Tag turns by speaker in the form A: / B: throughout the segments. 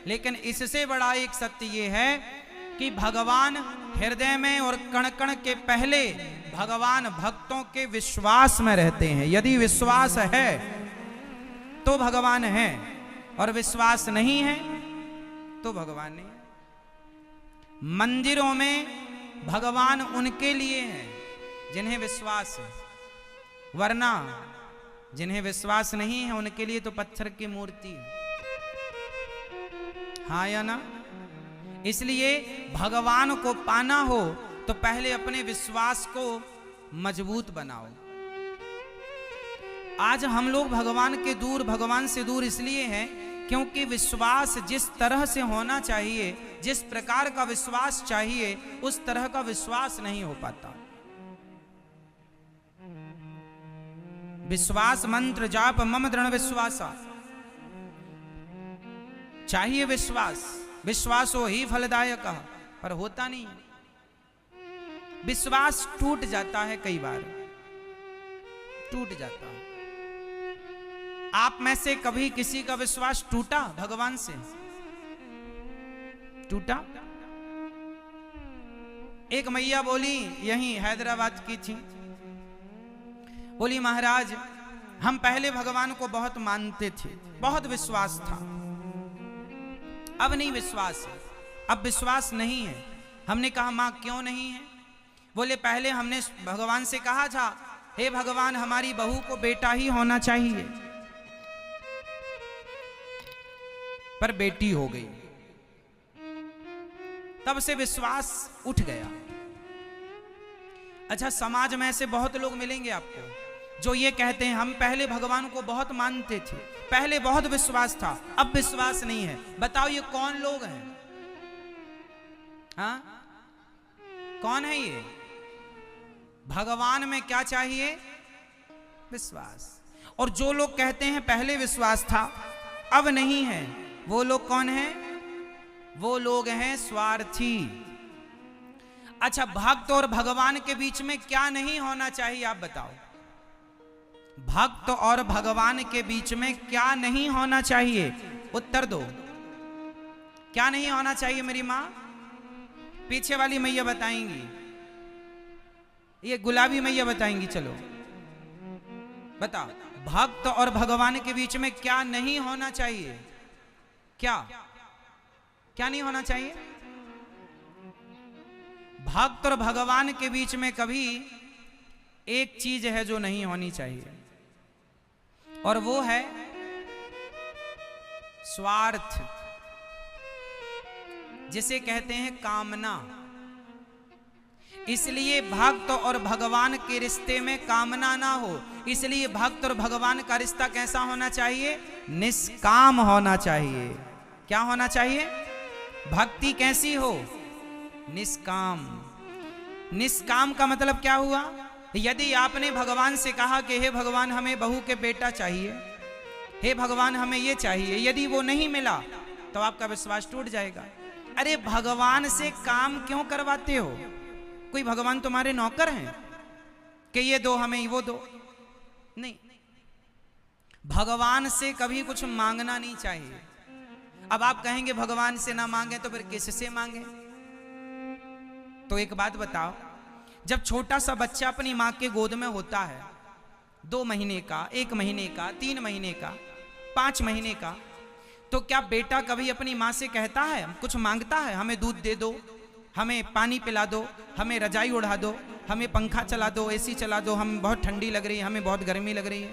A: लेकिन इससे बड़ा एक सत्य ये है कि भगवान हृदय में और कण कण के पहले भगवान भक्तों के विश्वास में रहते हैं। यदि विश्वास है तो भगवान है, और विश्वास नहीं है तो भगवान नहीं है। मंदिरों में भगवान उनके लिए हैं जिन्हें विश्वास है, वरना जिन्हें विश्वास नहीं है उनके लिए तो पत्थर की मूर्ति है। हाँ या ना? इसलिए भगवान को पाना हो तो पहले अपने विश्वास को मजबूत बनाओ। आज हम लोग भगवान से दूर इसलिए हैं क्योंकि विश्वास जिस तरह से होना चाहिए, जिस प्रकार का विश्वास चाहिए, उस तरह का विश्वास नहीं हो पाता। विश्वास मंत्र जाप मम दृढ़ विश्वासा, चाहिए विश्वासो ही फलदायक, पर होता नहीं। विश्वास टूट जाता है, कई बार टूट जाता है। आप में से कभी किसी का विश्वास टूटा भगवान से? टूटा? एक मैया बोली, यहीं हैदराबाद की थी, बोली महाराज हम पहले भगवान को बहुत मानते थे, बहुत विश्वास था, अब नहीं विश्वास है, अब विश्वास नहीं है। हमने कहा मां क्यों नहीं है? बोले पहले हमने भगवान से कहा था, हे भगवान हमारी बहू को बेटा ही होना चाहिए, पर बेटी हो गई, तब से विश्वास उठ गया। अच्छा, समाज में ऐसे बहुत लोग मिलेंगे आपको जो ये कहते हैं हम पहले भगवान को बहुत मानते थे, पहले बहुत विश्वास था, अब विश्वास नहीं है। बताओ ये कौन लोग हैं? हाँ, कौन है ये? भगवान में क्या चाहिए? विश्वास। और जो लोग कहते हैं पहले विश्वास था अब नहीं है, वो लोग कौन हैं? वो लोग हैं स्वार्थी। अच्छा, भक्त और भगवान के बीच में क्या नहीं होना चाहिए आप बताओ? भक्त और भगवान के बीच में क्या नहीं होना चाहिए? उत्तर दो। क्या नहीं होना चाहिए? मेरी मां, पीछे वाली मैया बताएंगी, ये गुलाबी मैया बताएंगी। चलो बताओ, भक्त और भगवान के बीच में क्या नहीं होना चाहिए? क्या क्या नहीं होना चाहिए? भक्त और भगवान के बीच में कभी एक चीज है जो नहीं होनी चाहिए, और वो है स्वार्थ, जिसे कहते हैं कामना। इसलिए भक्त और भगवान के रिश्ते में कामना ना हो। इसलिए भक्त और भगवान का रिश्ता कैसा होना चाहिए? निष्काम होना चाहिए। क्या होना चाहिए? भक्ति कैसी हो? निष्काम। निष्काम का मतलब क्या हुआ? यदि आपने भगवान से कहा कि हे भगवान हमें बहू के बेटा चाहिए, हे भगवान हमें ये चाहिए, यदि वो नहीं मिला तो आपका विश्वास टूट जाएगा। अरे भगवान से काम क्यों करवाते हो? कोई भगवान तुम्हारे नौकर हैं कि ये दो हमें वो दो? नहीं, भगवान से कभी कुछ मांगना नहीं चाहिए। अब आप कहेंगे भगवान से ना मांगे तो फिर किससे मांगे? तो एक बात बताओ, जब छोटा सा बच्चा अपनी मां के गोद में होता है, 2 महीने का, 1 महीने का, 3 महीने का, 5 महीने का, तो क्या बेटा कभी अपनी मां से कहता है, कुछ मांगता है, हमें दूध दे दो, हमें पानी पिला दो, हमें रजाई उड़ा दो, हमें पंखा चला दो, एसी चला दो, हमें बहुत ठंडी लग रही है, हमें बहुत गर्मी लग रही है?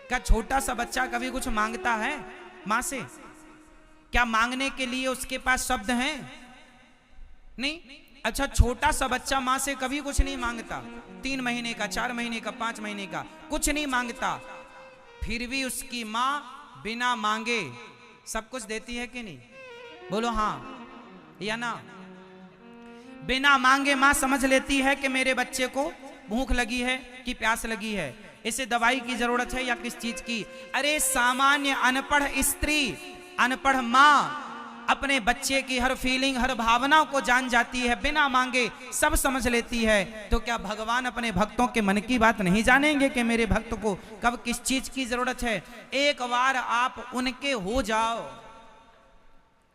A: क्या छोटा सा बच्चा कभी कुछ मांगता है मां से? क्या मांगने के लिए उसके पास शब्द हैं? नहीं। अच्छा, छोटा सा बच्चा मां से कभी कुछ नहीं मांगता, 3 महीने का, 4 महीने का, 5 महीने का, कुछ नहीं मांगता, फिर भी उसकी मां बिना मांगे सब कुछ देती है कि नहीं? बोलो हाँ या ना? बिना मांगे मां समझ लेती है कि मेरे बच्चे को भूख लगी है कि प्यास लगी है, इसे दवाई की जरूरत है या किस चीज की। अरे सामान्य अनपढ़ स्त्री, अनपढ़ मां अपने बच्चे की हर फीलिंग, हर भावना को जान जाती है, बिना मांगे सब समझ लेती है। तो क्या भगवान अपने भक्तों के मन की बात नहीं जानेंगे कि मेरे भक्त को कब किस चीज की जरूरत है? एक बार आप उनके हो जाओ,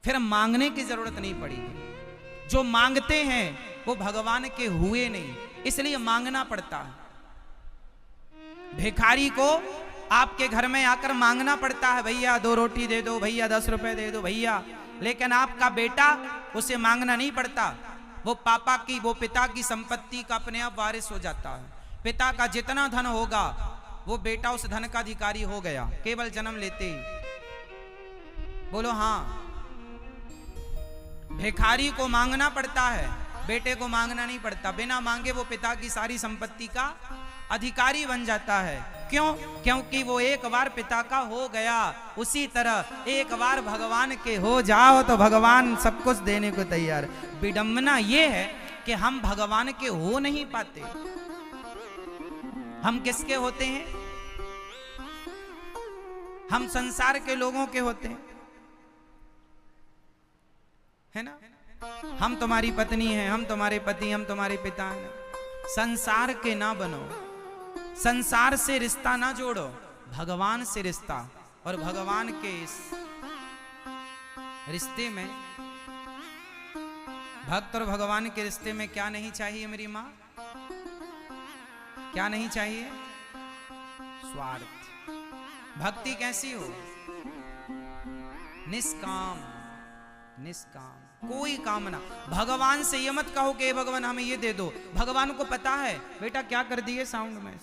A: फिर मांगने की जरूरत नहीं पड़ेगी। जो मांगते हैं वो भगवान के हुए नहीं, इसलिए मांगना पड़ता है। भिखारी को आपके घर में आकर मांगना पड़ता है, भैया 2 रोटी दे दो, भैया 10 रुपए दे दो भैया। लेकिन आपका बेटा, उसे मांगना नहीं पड़ता, वो पापा की, वो पिता की संपत्ति का अपने आप वारिस हो जाता है। पिता का जितना धन होगा वो बेटा उस धन का अधिकारी हो गया, केवल जन्म लेते ही। बोलो हाँ। भिखारी को मांगना पड़ता है, बेटे को मांगना नहीं पड़ता। बिना मांगे वो पिता की सारी संपत्ति का अधिकारी बन जाता है। क्यों? क्योंकि वो एक बार पिता का हो गया। उसी तरह एक बार भगवान के हो जाओ तो भगवान सब कुछ देने को तैयार। विडंबना ये है कि हम भगवान के हो नहीं पाते। हम किसके होते हैं? हम संसार के लोगों के होते हैं, है ना? हम तुम्हारी पत्नी हैं, हम तुम्हारे पति, हम तुम्हारे पिता हैं। संसार के ना बनो, संसार से रिश्ता ना जोड़ो, भगवान से रिश्ता। और भगवान के इस रिश्ते में, भक्त और भगवान के रिश्ते में क्या नहीं चाहिए मेरी माँ? क्या नहीं चाहिए? स्वार्थ। भक्ति कैसी हो? निष्काम, निष्काम, कोई कामना। भगवान से ये मत कहो कि भगवान हमें ये दे दो। भगवान को पता है बेटा क्या कर दिए साउंड में।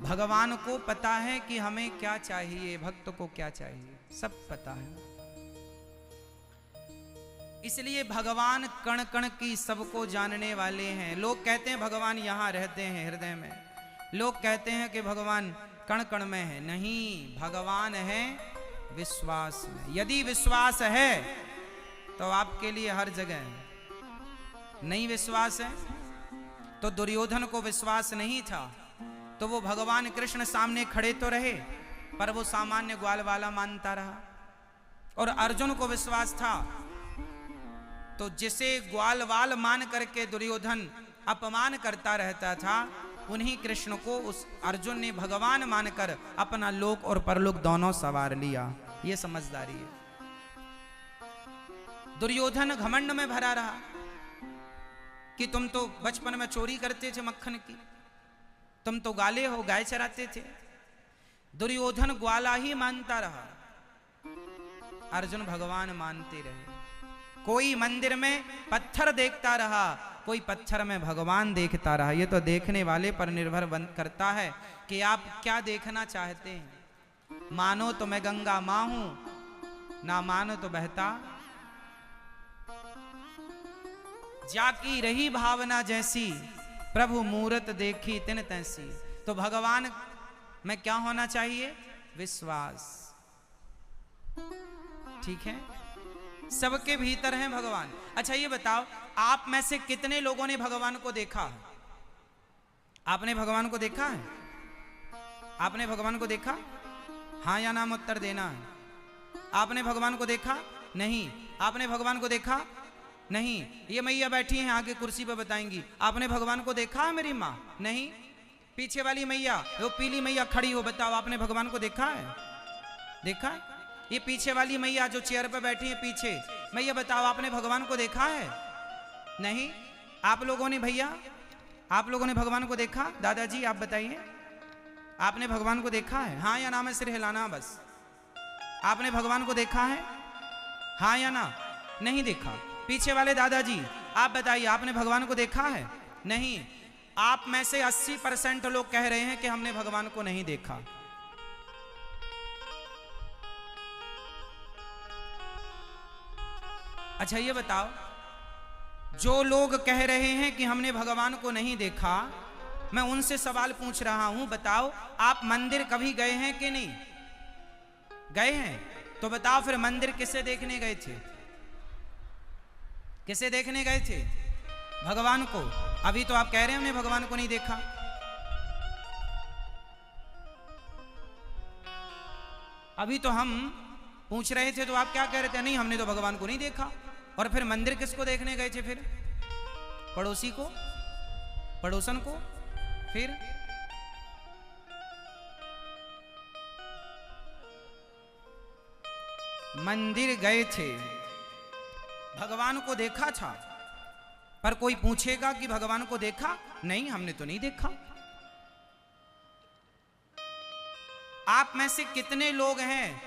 A: भगवान को पता है कि हमें क्या चाहिए, भक्त को क्या चाहिए, सब पता है। इसलिए भगवान कण कण की सबको जानने वाले हैं। लोग कहते हैं भगवान यहां रहते हैं हृदय में, लोग कहते हैं कि भगवान कण कण में है। नहीं, भगवान है विश्वास में। यदि विश्वास है तो आपके लिए हर जगह है। नहीं विश्वास है तो दुर्योधन को विश्वास नहीं था तो वो भगवान कृष्ण सामने खड़े तो रहे पर वो सामान्य ग्वाल वाला मानता रहा। और अर्जुन को विश्वास था तो जिसे ग्वाल वाल मान करके दुर्योधन अपमान करता रहता था, उन्हीं कृष्ण को उस अर्जुन ने भगवान मानकर अपना लोक और परलोक दोनों सवार लिया। ये समझदारी है। दुर्योधन घमंड में भरा रहा कि तुम तो बचपन में चोरी करते थे मक्खन की, तुम तो गाले हो, गाय चराते थे। दुर्योधन ग्वाला ही मानता रहा, अर्जुन भगवान मानते रहे। कोई मंदिर में पत्थर देखता रहा, कोई पत्थर में भगवान देखता रहा। ये तो देखने वाले पर निर्भर करता है कि आप क्या देखना चाहते हैं। मानो तो मैं गंगा मां हूं, ना मानो तो बहता जाकी रही भावना जैसी, प्रभु मूरत देखी तिन तैसी। तो भगवान में क्या होना चाहिए? विश्वास। ठीक है, सबके भीतर हैं भगवान। अच्छा ये बताओ, आप में से कितने लोगों ने भगवान को देखा है? आपने भगवान को देखा है? आपने भगवान को देखा? हाँ या नाम उत्तर देना है। आपने भगवान को देखा? नहीं। आपने भगवान को देखा? नहीं। ये मैया बैठी हैं आगे कुर्सी पर बताएंगी। आपने भगवान को देखा है मेरी माँ? नहीं। पीछे वाली मैया, वो पीली मैया खड़ी हो, बताओ आपने भगवान को देखा है? देखा है? ये पीछे वाली मैया जो चेयर पर बैठी है पीछे, मैया बताओ आपने भगवान को देखा है? नहीं। आप लोगों ने, भैया आप लोगों ने भगवान को देखा? दादाजी आप बताइए, आपने भगवान को देखा है? हाँ या ना में सिर हिलाना बस। आपने भगवान को देखा है? हाँ या ना? नहीं देखा। पीछे वाले दादाजी आप बताइए, आपने भगवान को देखा है? नहीं। आप में से 80% लोग कह रहे हैं कि हमने भगवान को नहीं देखा। अच्छा ये बताओ, जो लोग कह रहे हैं कि हमने भगवान को नहीं देखा, मैं उनसे सवाल पूछ रहा हूं, बताओ आप मंदिर कभी गए हैं कि नहीं गए हैं? तो बताओ फिर मंदिर किसे देखने गए थे? किसे देखने गए थे? भगवान को। अभी तो आप कह रहे हैं हमने भगवान को नहीं देखा। अभी तो हम पूछ रहे थे तो आप क्या कह रहे थे? नहीं हमने तो भगवान को नहीं देखा। और फिर मंदिर किसको देखने गए थे? फिर पड़ोसी को, पड़ोसन को। फिर मंदिर गए थे, भगवान को देखा था, पर कोई पूछेगा कि भगवान को देखा? नहीं, हमने तो नहीं देखा। आप में से कितने लोग हैं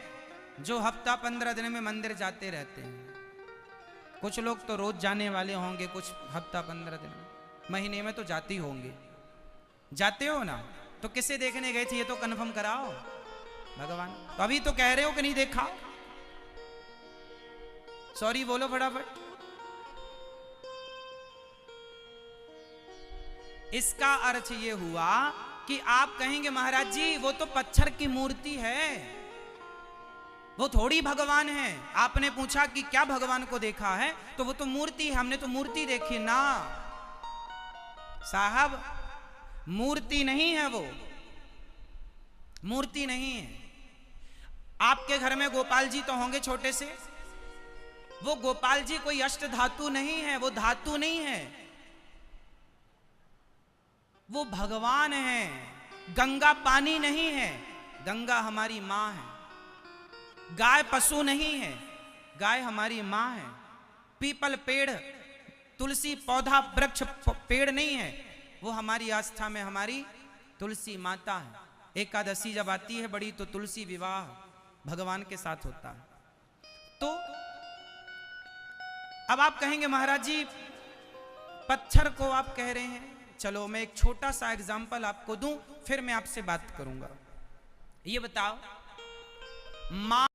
A: जो हफ्ता 15 दिन में मंदिर जाते रहते हैं? कुछ लोग तो रोज जाने वाले होंगे, कुछ हफ्ता 15 दिन में, महीने में तो जाते ही होंगे। जाते हो ना? तो किसे देखने गए थे ये तो कन्फर्म कराओ। भगवान। तो अभी तो कह रहे हो कि नहीं देखा। सॉरी बोलो फटाफट। इसका अर्थ ये हुआ कि आप कहेंगे महाराज जी वो तो पत्थर की मूर्ति है, वो थोड़ी भगवान है। आपने पूछा कि क्या भगवान को देखा है, तो वो तो मूर्ति है, हमने तो मूर्ति देखी ना। साहब मूर्ति नहीं है, वो मूर्ति नहीं है। आपके घर में गोपाल जी तो होंगे छोटे से, वो गोपाल जी कोई अष्ट धातु नहीं है, वो धातु नहीं है, वो भगवान है। गंगा पानी नहीं है, गंगा हमारी मां है। गाय पशु नहीं है, गाय हमारी मां है। पीपल पेड़, तुलसी पौधा, वृक्ष पेड़ नहीं है, वो हमारी आस्था में हमारी तुलसी माता है। एकादशी जब आती है बड़ी, तो तुलसी विवाह भगवान के साथ होता है। तो अब आप कहेंगे महाराज जी पत्थर को आप कह रहे हैं, चलो मैं एक छोटा सा एग्जाम्पल आपको दूं, फिर मैं आपसे बात करूंगा। ये बताओ, मां